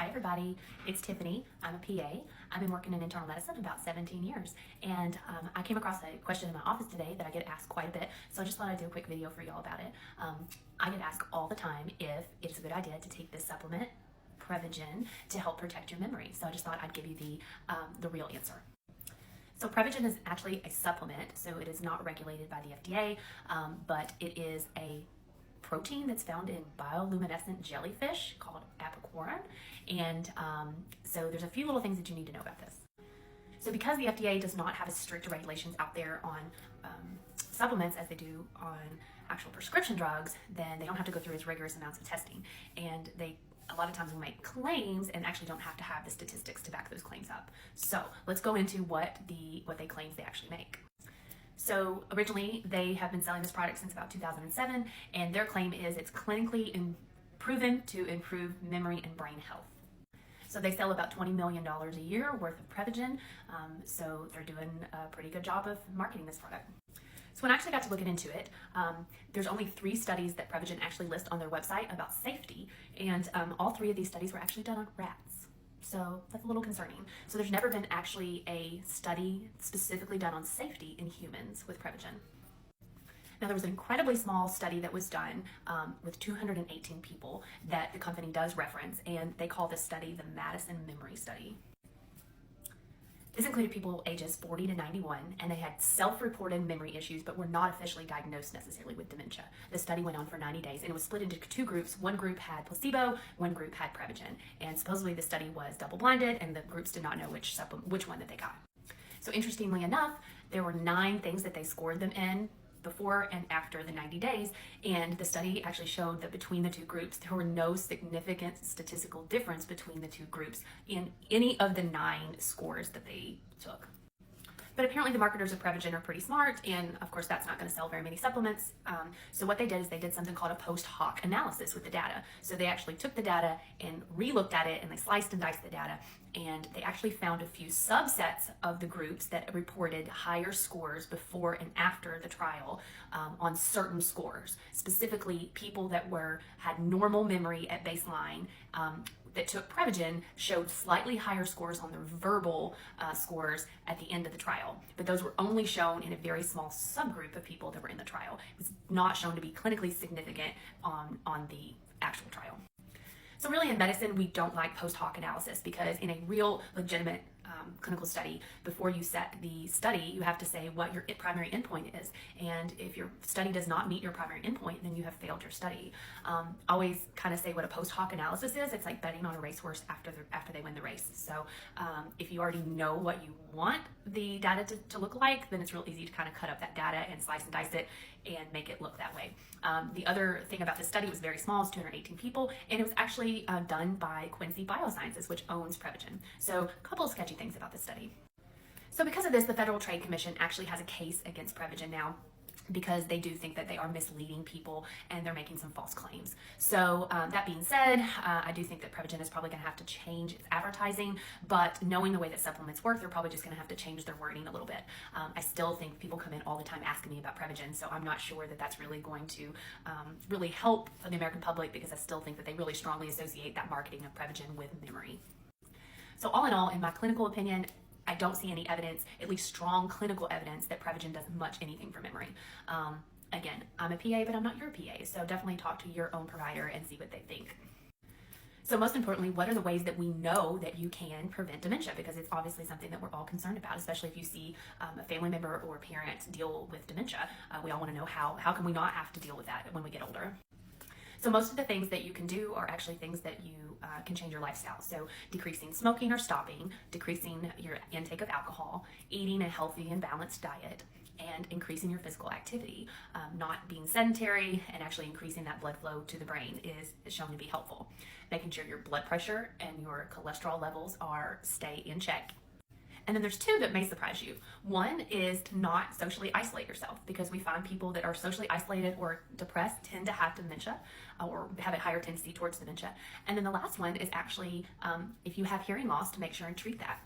Hi everybody, it's Tiffany. I'm a PA. I've been working in internal medicine about 17 years, and I came across a question in my office today that I get asked quite a bit, so I just thought I'd do a quick video for y'all about it. I get asked all the time if it's a good idea to take this supplement, Prevagen, to help protect your memory. So I just thought I'd give you the real answer. So Prevagen is actually a supplement, so it is not regulated by the FDA, but it is a protein that's found in bioluminescent jellyfish called apoaequorin, and so there's a few little things that you need to know about this. So because the FDA does not have as strict regulations out there on supplements as they do on actual prescription drugs, then they don't have to go through as rigorous amounts of testing, and they a lot of times will make claims and actually don't have to have the statistics to back those claims up. So let's go into what they claim they actually make. So originally they have been selling this product since about 2007, and their claim is it's clinically proven to improve memory and brain health. So they sell about $20 million a year worth of Prevagen, so they're doing a pretty good job of marketing this product. So when I actually got to looking into it, there's only 3 studies that Prevagen actually lists on their website about safety, and all 3 of these studies were actually done on rats. So that's a little concerning. So there's never been actually a study specifically done on safety in humans with Prevagen. Now there was an incredibly small study that was done with 218 people that the company does reference, and they call this study the Madison Memory Study. This included people ages 40 to 91, and they had self-reported memory issues but were not officially diagnosed necessarily with dementia. The study went on for 90 days, and it was split into 2 groups. One group had placebo, one group had Prevagen, and supposedly the study was double-blinded, and the groups did not know which one that they got. So interestingly enough, there were 9 things that they scored them in before and after the 90 days, and the study actually showed that between the 2 groups there were no significant statistical difference between the 2 groups in any of the 9 scores that they took. But apparently the marketers of Prevagen are pretty smart, and of course that's not going to sell very many supplements. So what they did is they did something called a post hoc analysis with the data. So they actually took the data and re-looked at it, and they sliced and diced the data, and they actually found a few subsets of the groups that reported higher scores before and after the trial on certain scores. Specifically, people that had normal memory at baseline that took Prevagen showed slightly higher scores on their verbal scores at the end of the trial, but those were only shown in a very small subgroup of people that were in the trial. It was not shown to be clinically significant on the actual trial. So really in medicine, we don't like post hoc analysis, because in a real legitimate clinical study, before you set the study, you have to say what your primary endpoint is. And if your study does not meet your primary endpoint, then you have failed your study. Always kind of say what a post hoc analysis is. It's like betting on a racehorse after they win the race. So if you already know what you want the data to look like, then it's real easy to kind of cut up that data and slice and dice it and make it look that way. The other thing about this study was very small. It's 218 people, and it was actually done by 𝐸𝐶 Biosciences, which owns Prevagen. So a couple of sketchy things about this study. So because of this, the Federal Trade Commission actually has a case against Prevagen now, because they do think that they are misleading people and they're making some false claims. So that being said, I do think that Prevagen is probably going to have to change its advertising, but knowing the way that supplements work, they're probably just going to have to change their wording a little bit. I still think people come in all the time asking me about Prevagen, so I'm not sure that that's really going to really help the American public, because I still think that they really strongly associate that marketing of Prevagen with memory. So all in all, in my clinical opinion, I don't see any evidence, at least strong clinical evidence, that Prevagen does much anything for memory. Again, I'm a PA, but I'm not your PA, so definitely talk to your own provider and see what they think. So most importantly, what are the ways that we know that you can prevent dementia? Because it's obviously something that we're all concerned about, especially if you see a family member or a parent deal with dementia. We all want to know how can we not have to deal with that when we get older. So most of the things that you can do are actually things that you can change your lifestyle. So decreasing smoking or stopping, decreasing your intake of alcohol, eating a healthy and balanced diet, and increasing your physical activity. Not being sedentary and actually increasing that blood flow to the brain is shown to be helpful. Making sure your blood pressure and your cholesterol levels stay in check. And then there's 2 that may surprise you. One is to not socially isolate yourself, because we find people that are socially isolated or depressed tend to have dementia or have a higher tendency towards dementia. And then the last one is actually if you have hearing loss, to make sure and treat that.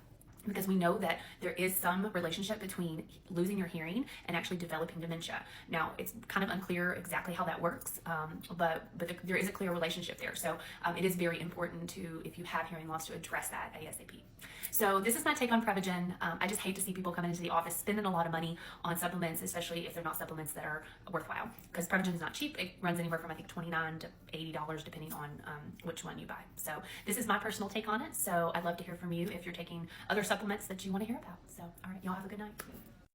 because we know that there is some relationship between losing your hearing and actually developing dementia. Now, it's kind of unclear exactly how that works, but there is a clear relationship there. So it is very important to, if you have hearing loss, to address that ASAP. So this is my take on Prevagen. I just hate to see people coming into the office spending a lot of money on supplements, especially if they're not supplements that are worthwhile, because Prevagen is not cheap. It runs anywhere from, I think, $29 to $80 depending on which one you buy. So this is my personal take on it. So I'd love to hear from you if you're taking other supplements that you want to hear about. So, all right, y'all have a good night.